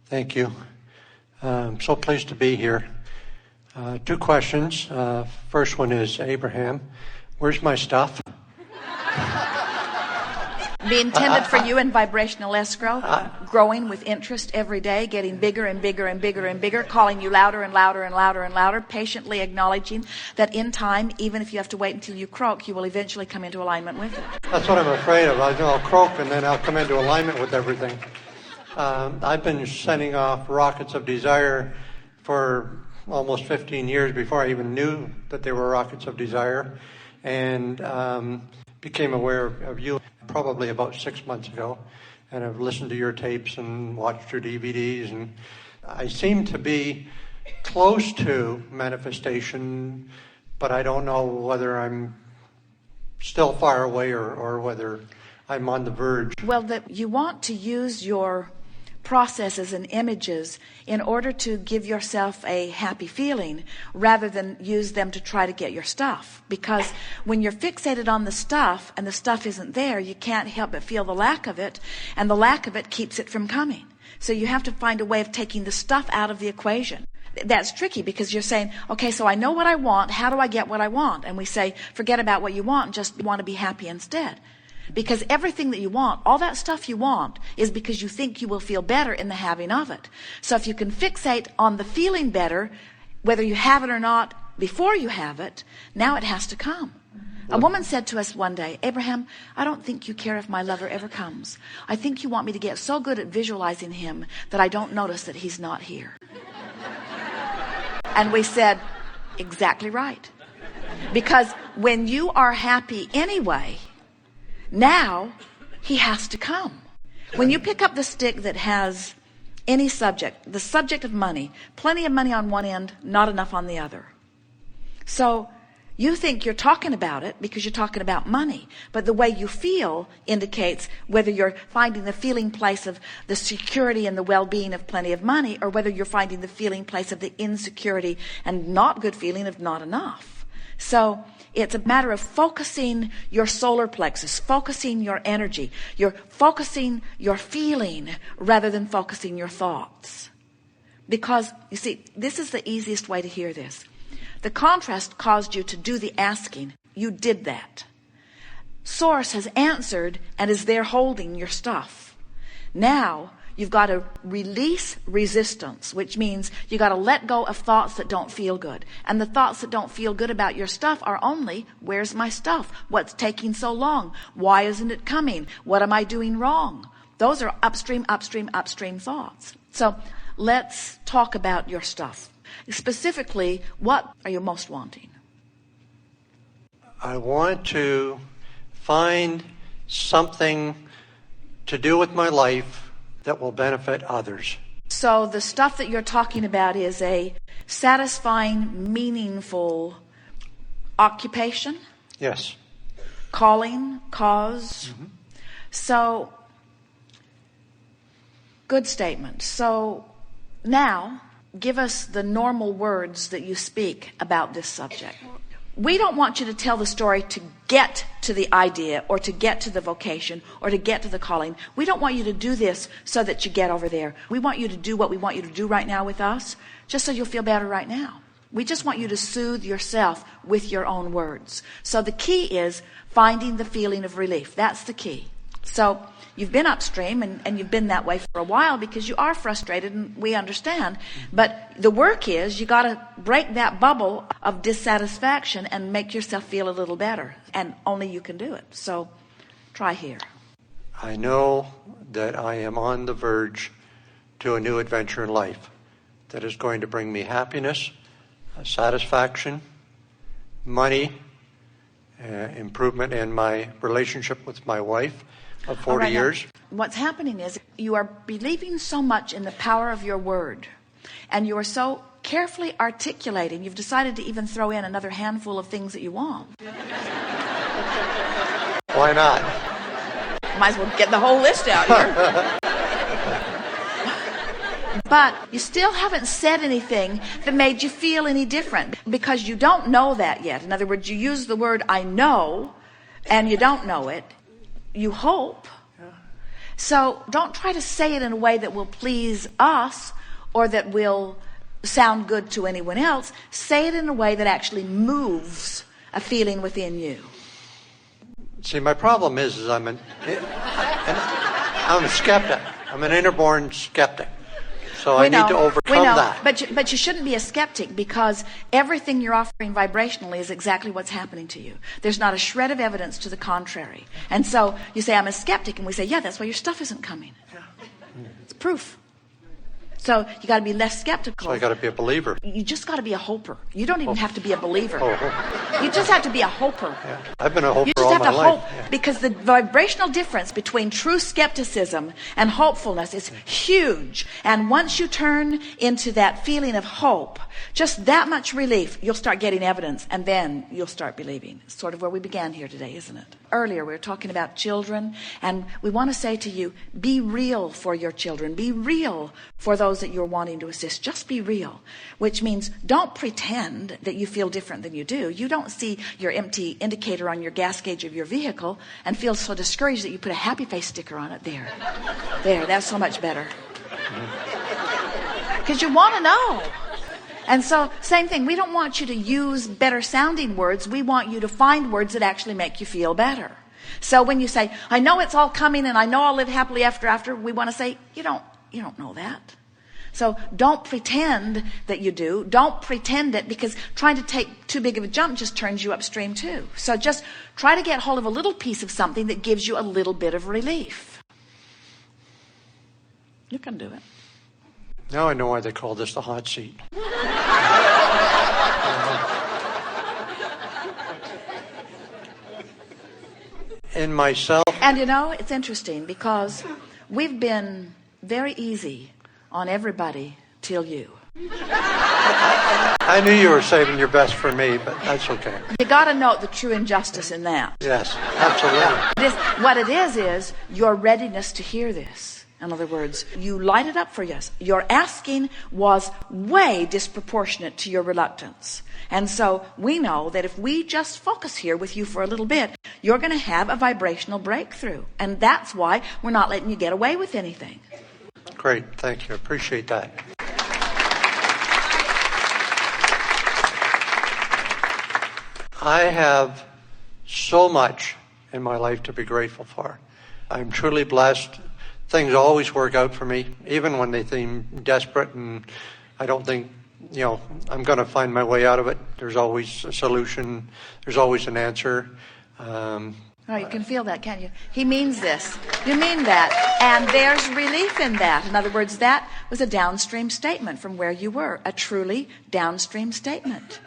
Thank you. I'm so pleased to be here. Two questions. First one is, Abraham, where's my stuff? Be intended for you in vibrational escrow, growing with interest every day, getting bigger and bigger and bigger and bigger, calling you louder and louder and louder and louder, patiently acknowledging that in time, even if you have to wait until you croak, you will eventually come into alignment with it. That's what I'm afraid of. I'll croak and then I'll come into alignment with everything. I've been sending off rockets of desire for almost 15 years before I even knew that they were rockets of desire, and became aware of you probably about 6 months ago, and I've listened to your tapes and watched your DVDs, and I seem to be close to manifestation, but I don't know whether I'm still far away or whether I'm on the verge. Well, you want to use your processes and images in order to give yourself a happy feeling rather than use them to try to get your stuff, because when you're fixated on the stuff and the stuff isn't there, you can't help but feel the lack of it, and the lack of it keeps it from coming. So you have to find a way of taking the stuff out of the equation. That's tricky because you're saying, okay, so I know what I want, how do I get what I want? And we say, forget about what you want and just want to be happy instead. Because everything that you want, all that stuff you want, is because you think you will feel better in the having of it. So if you can fixate on the feeling better, whether you have it or not, before you have it, now it has to come. A woman said to us one day, Abraham, I don't think you care if my lover ever comes. I think you want me to get so good at visualizing him that I don't notice that he's not here. And we said, exactly right. Because when you are happy anyway, now he has to come. When you pick up the stick that has any subject, the subject of money, plenty of money on one end, not enough on the other. So you think you're talking about it because you're talking about money, but the way you feel indicates whether you're finding the feeling place of the security and the well-being of plenty of money, or whether you're finding the feeling place of the insecurity and not good feeling of not enough. So it's a matter of focusing your solar plexus, focusing your energy. You're focusing your feeling rather than focusing your thoughts. Because, you see, this is the easiest way to hear this. The contrast caused you to do the asking. You did that. Source has answered and is there holding your stuff. Now, you've got to release resistance, which means you got to let go of thoughts that don't feel good. And the thoughts that don't feel good about your stuff are only, where's my stuff? What's taking so long? Why isn't it coming? What am I doing wrong? Those are upstream, upstream, upstream thoughts. So let's talk about your stuff. Specifically, what are you most wanting? I want to find something to do with my life that will benefit others. So the stuff that you're talking about is a satisfying, meaningful occupation? Yes. Calling, cause? Mm-hmm. So, good statement. So now, give us the normal words that you speak about this subject. We don't want you to tell the story to get to the idea or to get to the vocation or to get to the calling. We don't want you to do this so that you get over there. We want you to do what we want you to do right now with us, just so you'll feel better right now. We just want you to soothe yourself with your own words. So the key is finding the feeling of relief. That's the key. So you've been upstream and you've been that way for a while because you are frustrated, and we understand. But the work is you got to break that bubble of dissatisfaction and make yourself feel a little better. And only you can do it. So try here. I know that I am on the verge to a new adventure in life that is going to bring me happiness, satisfaction, money, improvement in my relationship with my wife of 40 years. What's happening is you are believing so much in the power of your word, and you are so carefully articulating, you've decided to even throw in another handful of things that you want. Why not? Might as well get the whole list out here. But you still haven't said anything that made you feel any different, because you don't know that yet. In other words, you use the word I know and you don't know it. You hope So don't try to say it in a way that will please us or that will sound good to anyone else. Say it in a way that actually moves a feeling within you. See, my problem is I'm a skeptic. I'm an inner-born skeptic. So I need to overcome that. But you shouldn't be a skeptic, because everything you're offering vibrationally is exactly what's happening to you. There's not a shred of evidence to the contrary. And so you say, I'm a skeptic, and we say, yeah, that's why your stuff isn't coming. It's proof. So you got to be less skeptical. So I got to be a believer. You just got to be a hoper. You don't even have to be a believer. Oh. You just have to be a hoper. Yeah. I've been a hoper you just all have my to life. hope, because the vibrational difference between true skepticism and hopefulness is huge. And once you turn into that feeling of hope, just that much relief, you'll start getting evidence, and then you'll start believing. It's sort of where we began here today, isn't it? Earlier we were talking about children, and we want to say to you, be real for your children. Be real for those that you're wanting to assist. Just be real, which means don't pretend that you feel different than you do. You don't see your empty indicator on your gas gauge of your vehicle and feel so discouraged that you put a happy face sticker on it. There, that's so much better. Because you want to know. And so, same thing, we don't want you to use better sounding words. We want you to find words that actually make you feel better. So when you say, I know it's all coming and I know I'll live happily after, we want to say, you don't know that. So don't pretend that you do. Don't pretend it, because trying to take too big of a jump just turns you upstream too. So just try to get hold of a little piece of something that gives you a little bit of relief. You can do it. Now I know why they call this the hot seat. In myself. And it's interesting, because we've been very easy on everybody till you. I knew you were saving your best for me, but that's okay. You got to note the true injustice in that. Yes, absolutely. What it is your readiness to hear this. In other words, you light it up for us. Your asking was way disproportionate to your reluctance. And so we know that if we just focus here with you for a little bit, you're going to have a vibrational breakthrough. And that's why we're not letting you get away with anything. Great, thank you. Appreciate that. I have so much in my life to be grateful for. I'm truly blessed. Things always work out for me, even when they seem desperate, and I don't think, I'm going to find my way out of it. There's always a solution. There's always an answer. Oh, you can feel that, can't you? He means this. You mean that. And there's relief in that. In other words, that was a downstream statement from where you were. A truly downstream statement.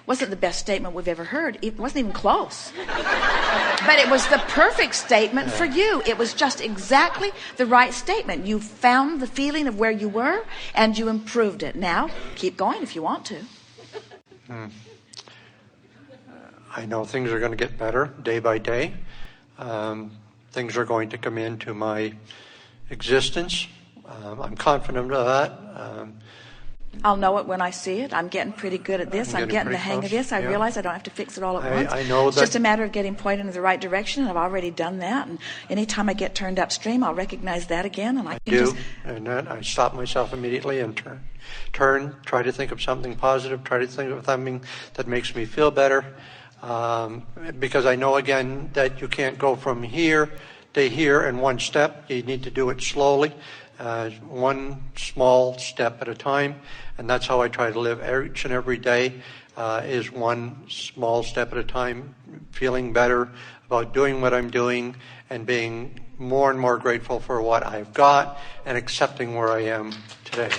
Wasn't the best statement we've ever heard. It wasn't even close. But it was the perfect statement for you. It was just exactly the right statement. You found the feeling of where you were, and you improved it. Now, keep going if you want to. I know things are going to get better day by day. Things are going to come into my existence. I'm confident of that. I'll know it when I see it. I'm getting pretty good at this. I'm getting the hang of this. I realize I don't have to fix it all at once. I know it's just a matter of getting pointed in the right direction, and I've already done that. And anytime I get turned upstream, I'll recognize that again. And and then I stop myself immediately and try to think of something positive, try to think of something that makes me feel better. Because I know, again, that you can't go from here to here in one step. You need to do it slowly. One small step at a time, and that's how I try to live each and every day, is one small step at a time, feeling better about doing what I'm doing and being more and more grateful for what I've got and accepting where I am today.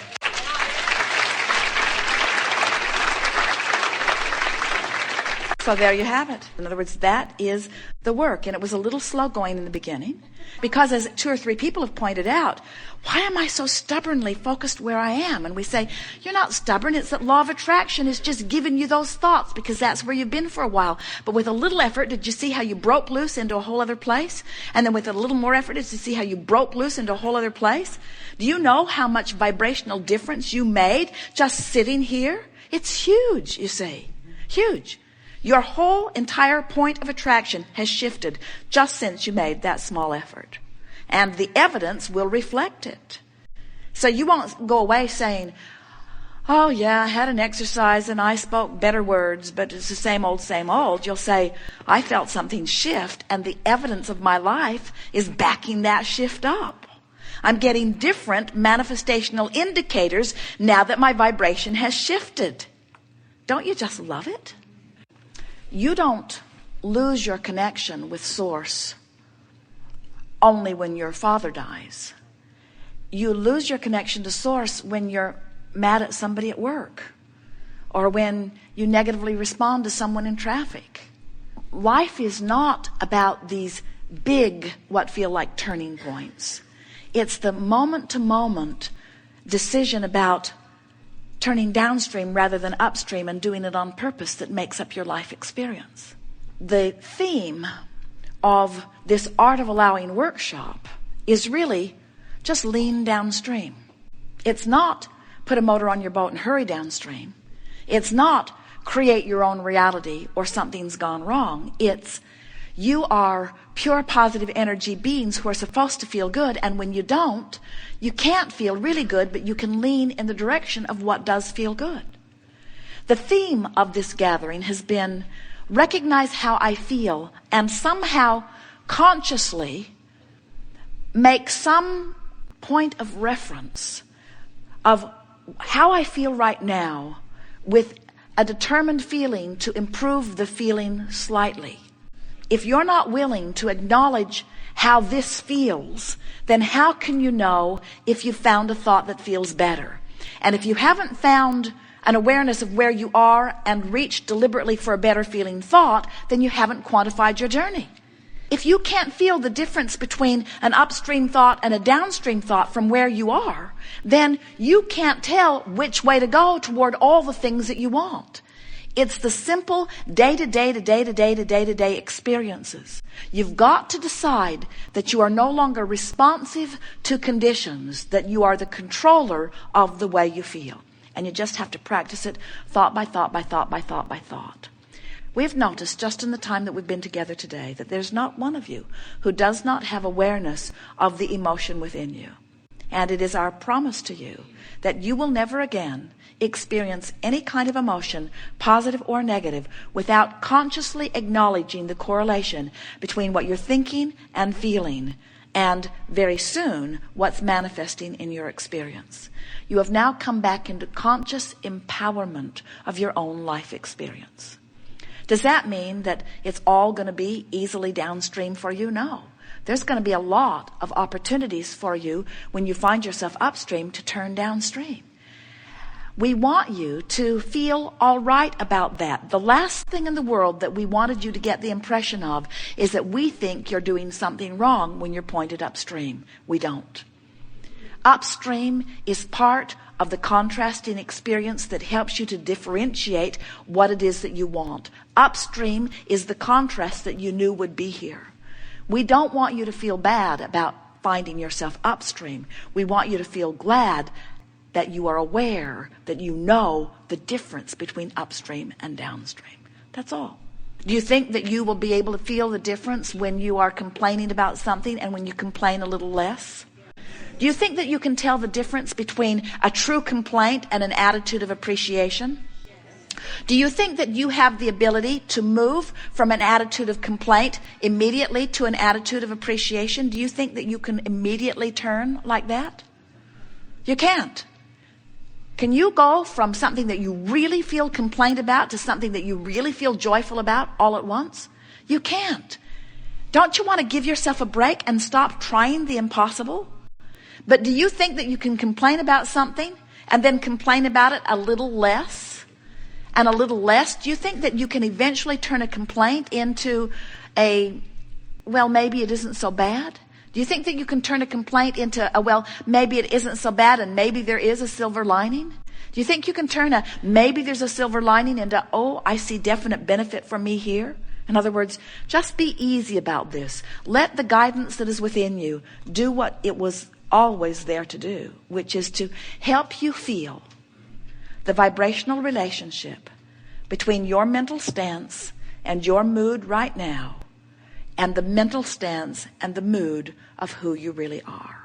So there you have it. In other words, that is the work. And it was a little slow going in the beginning, because as 2 or 3 people have pointed out, why am I so stubbornly focused where I am? And we say, you're not stubborn. It's that law of attraction is just giving you those thoughts because that's where you've been for a while. But with a little effort, did you see how you broke loose into a whole other place? And then with a little more effort, did you see how you broke loose into a whole other place? Do you know how much vibrational difference you made just sitting here? It's huge, you see. Huge. Your whole entire point of attraction has shifted just since you made that small effort. and the evidence will reflect it. So you won't go away saying, oh yeah, I had an exercise and I spoke better words, but it's the same old, same old. You'll say, I felt something shift, and the evidence of my life is backing that shift up. I'm getting different manifestational indicators now that my vibration has shifted. Don't you just love it? You don't lose your connection with Source only when your father dies. You lose your connection to Source when you're mad at somebody at work, or when you negatively respond to someone in traffic. Life is not about these big, what feel like turning points. It's the moment-to-moment decision about turning downstream rather than upstream and doing it on purpose that makes up your life experience. The theme of this Art of Allowing workshop is really just lean downstream. It's not put a motor on your boat and hurry downstream. It's not create your own reality or something's gone wrong. It's you are pure positive energy beings who are supposed to feel good, and when you don't, you can't feel really good, but you can lean in the direction of what does feel good. The theme of this gathering has been recognize how I feel and somehow consciously make some point of reference of how I feel right now with a determined feeling to improve the feeling slightly. If you're not willing to acknowledge how this feels, then how can you know if you've found a thought that feels better? And if you haven't found an awareness of where you are and reached deliberately for a better feeling thought, then you haven't quantified your journey. If you can't feel the difference between an upstream thought and a downstream thought from where you are, then you can't tell which way to go toward all the things that you want. It's the simple day-to-day experiences. You've got to decide that you are no longer responsive to conditions, that you are the controller of the way you feel. And you just have to practice it thought by thought by thought by thought by thought. We've noticed just in the time that we've been together today that there's not one of you who does not have awareness of the emotion within you. And it is our promise to you that you will never again experience any kind of emotion, positive or negative, without consciously acknowledging the correlation between what you're thinking and feeling, and very soon what's manifesting in your experience. You have now come back into conscious empowerment of your own life experience. Does that mean that it's all going to be easily downstream for you? No. There's going to be a lot of opportunities for you when you find yourself upstream to turn downstream. We want you to feel all right about that. The last thing in the world that we wanted you to get the impression of is that we think you're doing something wrong when you're pointed upstream. We don't. Upstream is part of the contrasting experience that helps you to differentiate what it is that you want. Upstream is the contrast that you knew would be here. We don't want you to feel bad about finding yourself upstream. We want you to feel glad that you are aware, that you know the difference between upstream and downstream. That's all. Do you think that you will be able to feel the difference when you are complaining about something and when you complain a little less? Do you think that you can tell the difference between a true complaint and an attitude of appreciation? Do you think that you have the ability to move from an attitude of complaint immediately to an attitude of appreciation? Do you think that you can immediately turn like that? You can't. Can you go from something that you really feel complaint about to something that you really feel joyful about all at once? You can't. Don't you want to give yourself a break and stop trying the impossible? But do you think that you can complain about something and then complain about it a little less and a little less? Do you think that you can eventually turn a complaint into well, maybe it isn't so bad? Do you think that you can turn a complaint into well, maybe it isn't so bad and maybe there is a silver lining? Do you think you can turn maybe there's a silver lining into, oh, I see definite benefit for me here? In other words, just be easy about this. Let the guidance that is within you do what it was always there to do, which is to help you feel the vibrational relationship between your mental stance and your mood right now and the mental stance and the mood of who you really are.